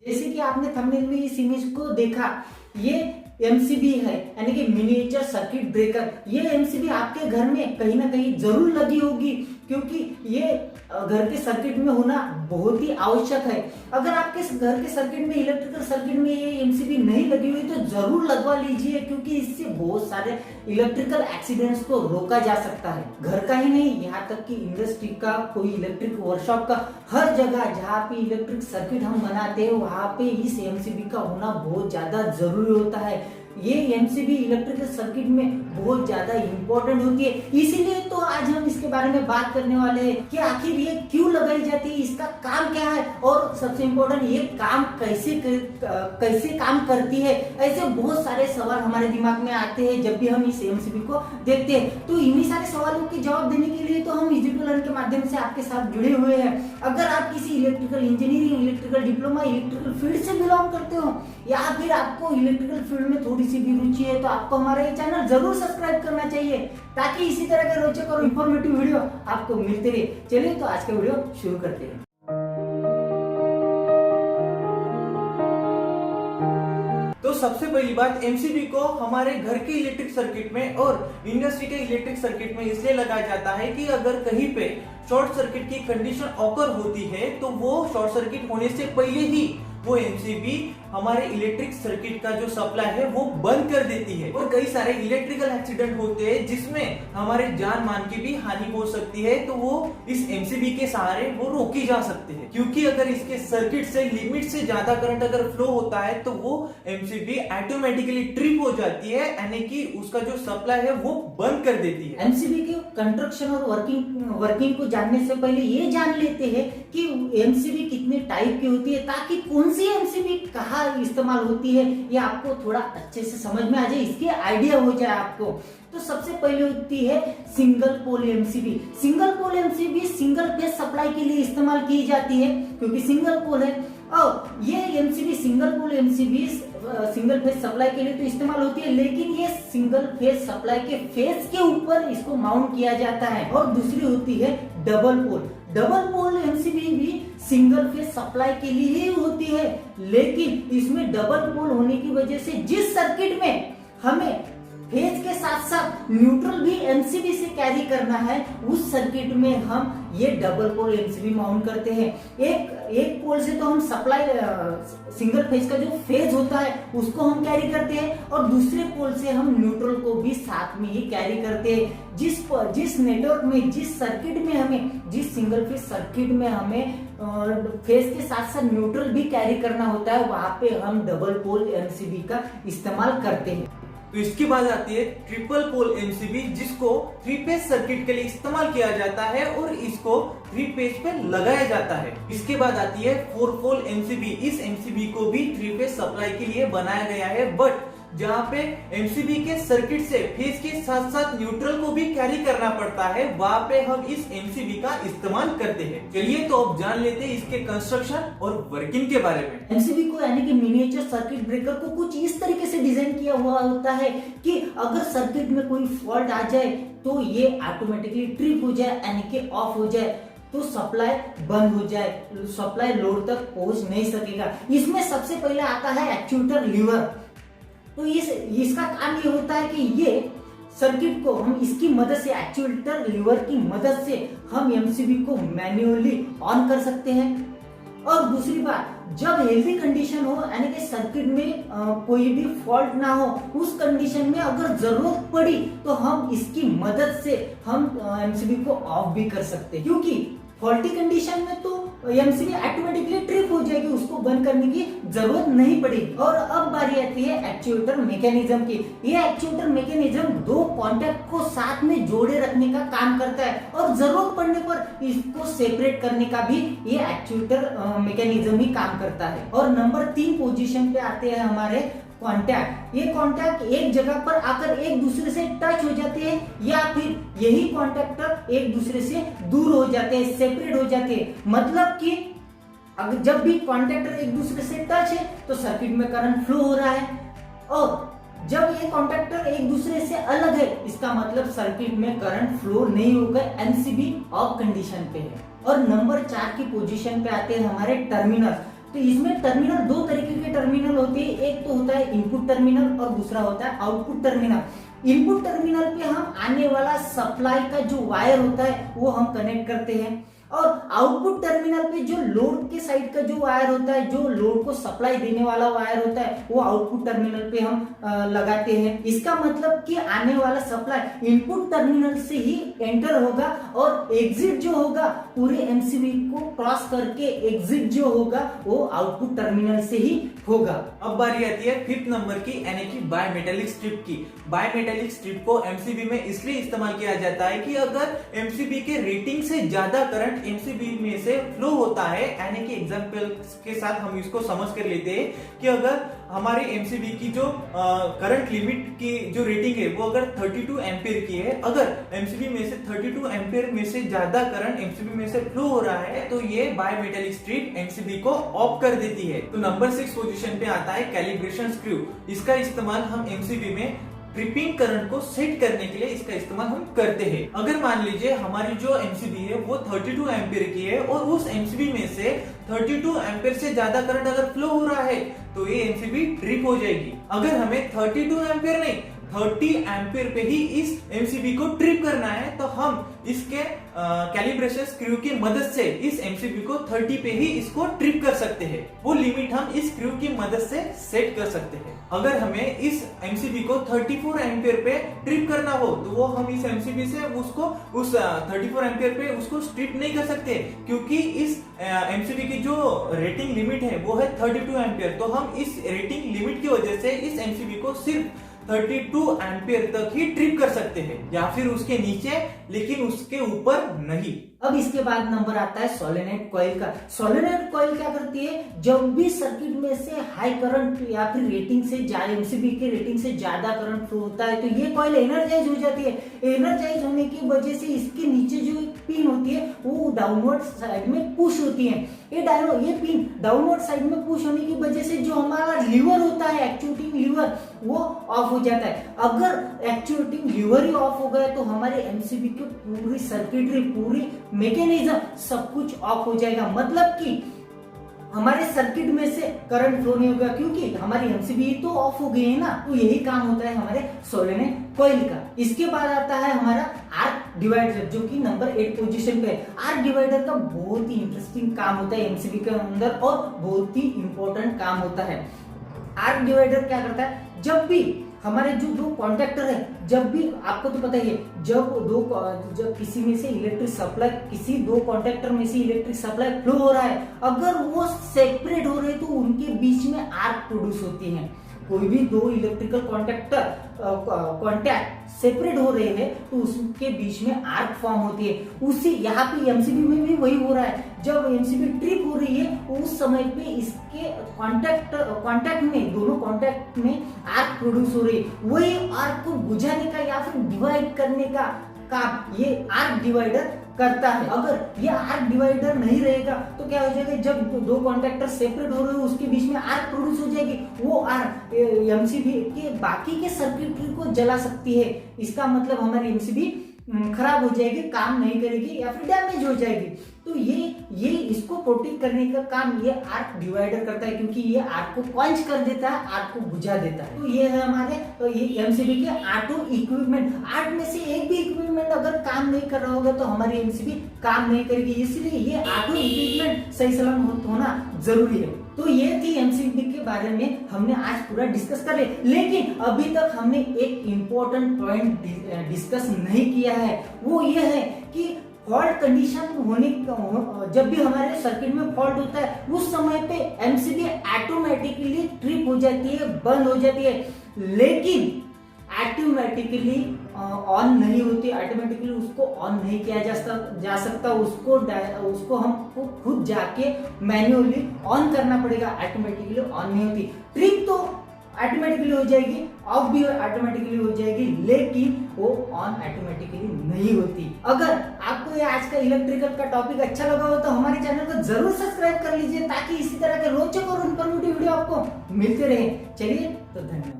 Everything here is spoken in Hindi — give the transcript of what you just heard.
जैसे कि आपने थंबनेल में इस इमेज को देखा, ये एमसीबी है यानी कि मिनिएचर सर्किट ब्रेकर। ये एमसीबी आपके घर में कहीं ना कहीं जरूर लगी होगी, क्योंकि ये घर के सर्किट में होना बहुत ही आवश्यक है। अगर आपके घर के सर्किट में, इलेक्ट्रिकल सर्किट में ये एमसीबी नहीं लगी हुई तो जरूर लगवा लीजिए, क्योंकि इससे बहुत सारे इलेक्ट्रिकल एक्सीडेंट्स को रोका जा सकता है। घर का ही नहीं, यहाँ तक कि इंडस्ट्री का, कोई इलेक्ट्रिक वर्कशॉप का, हर जगह जहाँ पे इलेक्ट्रिक सर्किट हम बनाते हैं वहां पे इस एमसीबी का होना बहुत ज्यादा जरूरी होता है। ये एमसीबी इलेक्ट्रिकल सर्किट में बहुत ज्यादा इंपॉर्टेंट होती है, इसीलिए तो आज हम इसके बारे में बात करने वाले हैं कि आखिर ये क्यों लगाई जाती है, इसका काम क्या है, और सबसे इम्पोर्टेंट ये काम कैसे काम करती है। ऐसे बहुत सारे सवाल हमारे दिमाग में आते हैं जब भी हम इस एमसीबी को देखते हैं। तो इन्हीं सारे सवालों के जवाब देने के लिए तो हम इजी टू लर्न के माध्यम से आपके साथ जुड़े हुए हैं। अगर आप किसी electrical engineering, electrical diploma, electrical field से बिलोंग करते हो, या फिर आपको इलेक्ट्रिकल फील्ड में थोड़ी सी भी रुचि है, तो आपको हमारा ये चैनल जरूर सब्सक्राइब करना चाहिए, ताकि इसी तरह के रोचक और इंफॉर्मेटिव वीडियो आपको मिलते रहे। चलिए तो आज का वीडियो शुरू करते हैं। तो सबसे पहली बात, एमसीबी को हमारे घर के इलेक्ट्रिक सर्किट में और इंडस्ट्री के इलेक्ट्रिक सर्किट में इसलिए लगाया जाता है कि अगर कहीं पे शॉर्ट सर्किट की कंडीशन ऑकर होती है तो वो शॉर्ट सर्किट होने से पहले ही वो एमसीबी हमारे इलेक्ट्रिक सर्किट का जो सप्लाई है वो बंद कर देती है। और कई सारे इलेक्ट्रिकल एक्सीडेंट होते हैं जिसमें हमारे जान मान की भी हानि हो सकती है, तो वो इस एमसीबी के सहारे वो रोकी जा सकती है। क्योंकि अगर इसके सर्किट से लिमिट से ज्यादा करंट अगर फ्लो होता है तो वो एमसीबी ऑटोमेटिकली ट्रिप हो जाती है, यानी कि उसका जो सप्लाई है वो बंद कर देती है। एमसीबी के कंस्ट्रक्शन और वर्किंग को जानने से पहले ये जान लेते हैं कि एमसीबी कितने टाइप की होती है, ताकि कौन सी एमसीबी कहाँ इस्तेमाल होती है ये आपको थोड़ा अच्छे से समझ में आ जाए, इसके आइडिया हो जाए आपको। तो सबसे पहले होती है single pole MCB. Single pole MCB single phase supply के लिए इस्तेमाल की जाती है, क्योंकि सिंगल पोल है। और ये MCB, single pole MCB single phase supply के लिए तो इस्तेमाल होती है, लेकिन ये सिंगल फेज सप्लाई के फेज के ऊपर इसको माउंट किया जाता है। और दूसरी होती है double pole. Double pole MCB भी सिंगल फेज सप्लाई के लिए ही होती है, लेकिन इसमें डबल पोल होने की वजह से जिस सर्किट में हमें फेज के साथ साथ न्यूट्रल भी एमसीबी से कैरी करना है, उस सर्किट में हम ये डबल पोल एमसीबी माउंट करते हैं। एक पोल से तो हम सप्लाई, सिंगल फेज का जो फेज होता है उसको हम कैरी करते हैं, और दूसरे पोल से हम न्यूट्रल को भी साथ में ही कैरी करते हैं। जिस नेटवर्क में, जिस सर्किट में हमें, जिस सिंगल फेज सर्किट में हमें फेज के साथ साथ न्यूट्रल भी कैरी करना होता है, वहां पे हम डबल पोल एमसीबी का इस्तेमाल करते हैं। तो इसके बाद आती है ट्रिपल पोल एमसीबी, जिसको थ्री फेज सर्किट के लिए इस्तेमाल किया जाता है और इसको थ्री फेज पे लगाया जाता है। इसके बाद आती है फोर पोल एमसीबी। इस एमसीबी को भी थ्री फेज सप्लाई के लिए बनाया गया है, बट जहाँ पे एमसीबी के सर्किट से फेज के साथ साथ न्यूट्रल को भी कैरी करना पड़ता है, वहाँ पे हम इस एमसीबी का इस्तेमाल करते हैं। चलिए तो अब जान लेते हैं इसके कंस्ट्रक्शन और वर्किंग के बारे में। एमसीबी को यानी कि मिनिएचर सर्किट ब्रेकर को कुछ इस तरीके से डिजाइन किया हुआ होता है कि अगर सर्किट में कोई फॉल्ट आ जाए तो ये ऑटोमेटिकली ट्रिप हो जाए, यानी कि ऑफ हो जाए, तो सप्लाई बंद हो जाए, सप्लाई लोड तक पहुंच नहीं सकेगा। इसमें सबसे पहले आता है एक्चुएटर लीवर। तो इसका काम ये होता है कि ये सर्किट को हम इसकी मदद से, एक्चुएटर लीवर की मदद से हम एमसीबी को मैन्युअली ऑन कर सकते हैं। और दूसरी बात, जब हेल्दी कंडीशन हो, यानी कि सर्किट में कोई भी फॉल्ट ना हो, उस कंडीशन में अगर जरूरत पड़ी तो हम इसकी मदद से हम एमसीबी को ऑफ भी कर सकते हैं, क्योंकि फॉल्टी कंडीशन में तो एमसीबी ऑटोमेटिकली ट्रिप हो जाएगी, उसको बंद करने की जरूरत नहीं पड़ेगी। और अब बारी आती है एक्चुएटर मैकेनिज्म की। ये एक्चुएटर मैकेनिज्म दो कॉन्टैक्ट को साथ में जोड़े रखने का काम करता है, और जरूरत पड़ने पर इसको सेपरेट करने का भी ये एक्चुएटर मैकेनिज्म ही काम करता है। और नंबर 3 पोजीशन पे आते हैं हमारे कॉन्टैक्ट। ये कॉन्टैक्ट एक जगह पर आकर एक दूसरे से टच हो जाते हैं, या फिर यही कॉन्टैक्टर एक दूसरे से दूर हो जाते हैं, सेपरेट हो जाते हैं। मतलब कि अगर जब भी कॉन्टैक्टर एक दूसरे से टच है तो सर्किट में करंट फ्लो हो रहा है, और जब ये कॉन्टैक्टर एक दूसरे से अलग है इसका मतलब सर्किट में करंट फ्लो नहीं होगा, एमसीबी ऑफ कंडीशन पे है। और नंबर 4 की पोजीशन पे आते हैं हमारे टर्मिनल। तो इसमें टर्मिनल दो तरीके के टर्मिनल होते हैं, एक तो होता है इनपुट टर्मिनल और दूसरा होता है आउटपुट टर्मिनल। इनपुट टर्मिनल पे हम आने वाला सप्लाई का जो वायर होता है वो हम कनेक्ट करते हैं, और आउटपुट टर्मिनल पे जो लोड के साइड का जो वायर होता है, जो लोड को सप्लाई देने वाला वायर होता है, वो आउटपुट टर्मिनल पे हम लगाते हैं। इसका मतलब कि आने वाला सप्लाई इनपुट टर्मिनल से ही एंटर होगा और एग्जिट जो होगा पूरे एमसीबी को क्रॉस करके एग्जिट जो होगा वो आउटपुट टर्मिनल से ही होगा। अब बारी आती है 5th नंबर की, यानी कि बायमेटालिक स्ट्रिप की। बायमेटालिक स्ट्रिप को एमसीबी में इसलिए इस्तेमाल किया जाता है कि अगर एमसीबी के रेटिंग से ज्यादा करंट एमसीबी में से फ्लो होता है, यानी कि एग्जांपल के साथ हम इसको समझ कर लेते हैं कि अगर हमारे एमसीबी की जो करंट लिमिट की जो रेटिंग है वो अगर 32 एम्पियर की है, अगर एमसीबी में से 32 एम्पियर में से ज्यादा करंट एमसीबी में से फ्लो हो रहा है तो ये बायमेटालिक स्ट्रिप एमसीबी को ऑफ कर देती है। तो नंबर 6 पोजीशन पे आता है कैलिब्रेशन स्क्रू। इसका इस्तेमाल हम एमसीबी में ट्रिपिंग करंट को सेट करने के लिए इसका इस्तेमाल हम करते हैं। अगर मान लीजिए हमारी जो एमसीबी है वो 32 एम्पियर की है और उस एमसीबी में से 32 एम्पियर से ज्यादा करंट अगर फ्लो हो रहा है तो ये एमसीबी ट्रिप हो जाएगी। अगर हमें 32 एम्पियर नहीं 30 एम्पियर पे ही इस एमसीबी को ट्रिप करना है तो हम इसके कैलिब्रेशन स्क्रू की मदद से इस एमसीबी को 30 पे ही इसको ट्रिप कर सकते हैं। वो लिमिट हम इस स्क्रू की मदद से सेट कर सकते हैं। अगर हमें इस एमसीबी को 34 एम्पियर पे ट्रिप करना हो तो वो हम इस एमसीबी से उसको उस 34 एम्पियर पे उसको स्ट्रिप नहीं कर सकते, क्योंकि इस एमसीबी की जो रेटिंग लिमिट है वो है 32 एम्पियर। तो हम इस रेटिंग लिमिट की वजह से इस एमसीबी को सिर्फ 32 एम्पियर तक ही ट्रिप कर सकते हैं, या फिर उसके नीचे, लेकिन उसके ऊपर नहीं। अब इसके बाद नंबर आता है सोलेनोइड कॉइल का। सोलेनोइड कॉइल क्या करती है, जब भी सर्किट में से हाई करंट या फिर रेटिंग से एमसीबी के रेटिंग से ज्यादा करंट फ्लो होता है तो ये कॉइल एनर्जाइज हो जाती है। एनर्जाइज होने की वजह से इसके नीचे जो पिन होती है वो डाउनवर्ड साइड में पुश होती है। ये पिन डाउनवर्ड साइड में पुश होने की वजह से जो हमारा लीवर होता है, एक्चुएटिंग लीवर, वो ऑफ हो जाता है। अगर एक्चुएटिंग लीवर ही ऑफ हो गया तो हमारे एमसीबी की पूरी सर्किटरी, पूरी मैकेनिज्म सब कुछ ऑफ हो जाएगा। मतलब कि हमारे सर्किट में से करंट फ्लो नहीं होगा, क्योंकि हमारी एमसीबी तो ऑफ हो गई है ना। तो यही काम होता है हमारे सोलेनोइड कॉइल का। इसके बाद आता है हमारा आर्क डिवाइडर, जो कि नंबर 8 पोजीशन पे है। आर्क डिवाइडर का बहुत ही इंटरेस्टिंग काम होता है एमसीबी के अंदर और बहुत ही इंपॉर्टेंट काम होता है। आर्क डिवाइडर क्या करता है, जब भी हमारे जो दो कॉन्टेक्टर है, जब भी आपको तो पता ही है, जब किसी में से इलेक्ट्रिक सप्लाई, किसी दो कॉन्टेक्टर में से इलेक्ट्रिक सप्लाई फ्लो हो रहा है, अगर वो सेपरेट हो रहे तो उनके बीच में आर्क प्रोड्यूस होती है। कोई भी दो इलेक्ट्रिकल कॉन्टैक्ट सेपरेट हो रहे हैं तो उसके बीच में आर्क फॉर्म होती है। उसी यहाँ पे एमसीबी में भी वही हो रहा है। जब एमसीबी ट्रिप हो रही है उस समय पे इसके कॉन्टैक्ट में, दोनों कॉन्टैक्ट में आर्क प्रोड्यूस हो रही है। वही आर्क को बुझाने का या फिर डिवाइड करने का काम ये आर्क डिवाइडर करता है। अगर ये आर्क डिवाइडर नहीं रहेगा तो क्या हो जाएगा, जब दो कॉन्टैक्टर सेपरेट हो रहे हो उसके बीच में आर्क प्रोड्यूस हो जाएगी। वो आर्क एमसीबी के बाकी के सर्किटरी को जला सकती है। इसका मतलब हमारी एमसीबी खराब हो जाएगी, काम नहीं करेगी या फिर डैमेज हो जाएगी। तो ये इसको प्रोटेक्ट करने का काम ये आर्क डिवाइडर करता है, क्योंकि ये आर्क को क्वंच कर देता है, आर्क को बुझा देता है। तो ये है हमारे ये एमसीबी के 8 इक्विपमेंट। 8 में से एक भी इक्विपमेंट अगर काम नहीं कर रहा होगा तो हमारी एमसीबी काम नहीं करेगी। इसलिए ये 8 इक्विपमेंट सही सलामत होना जरूरी है। तो ये थी एमसीबी के बारे में, हमने आज पूरा डिस्कस कर लिया। लेकिन अभी तक हमने एक इम्पोर्टेंट पॉइंट डिस्कस नहीं किया है, वो ये है कि फॉल्ट कंडीशन होने, जब भी हमारे सर्किट में फॉल्ट होता है उस समय पे एमसीबी ऑटोमेटिकली ट्रिप हो जाती है, बंद हो जाती है, लेकिन ऑटोमेटिकली ऑन नहीं होती। ऑटोमेटिकली उसको ऑन नहीं किया जा सकता, उसको हमको खुद जाके मैन्युअली ऑन करना पड़ेगा। ऑटोमेटिकली ऑन नहीं होती। ट्रिप तो ऑटोमेटिकली हो जाएगी, ऑफ भी ऑटोमेटिकली हो जाएगी, लेकिन वो ऑन ऑटोमेटिकली नहीं होती। अगर आपको ये आज का इलेक्ट्रिकल का टॉपिक अच्छा लगा हो तो हमारे चैनल को जरूर सब्सक्राइब कर लीजिए, ताकि इसी तरह के रोचक और इन्फॉर्मेटिव वीडियो आपको मिलते रहे। चलिए तो धन्यवाद।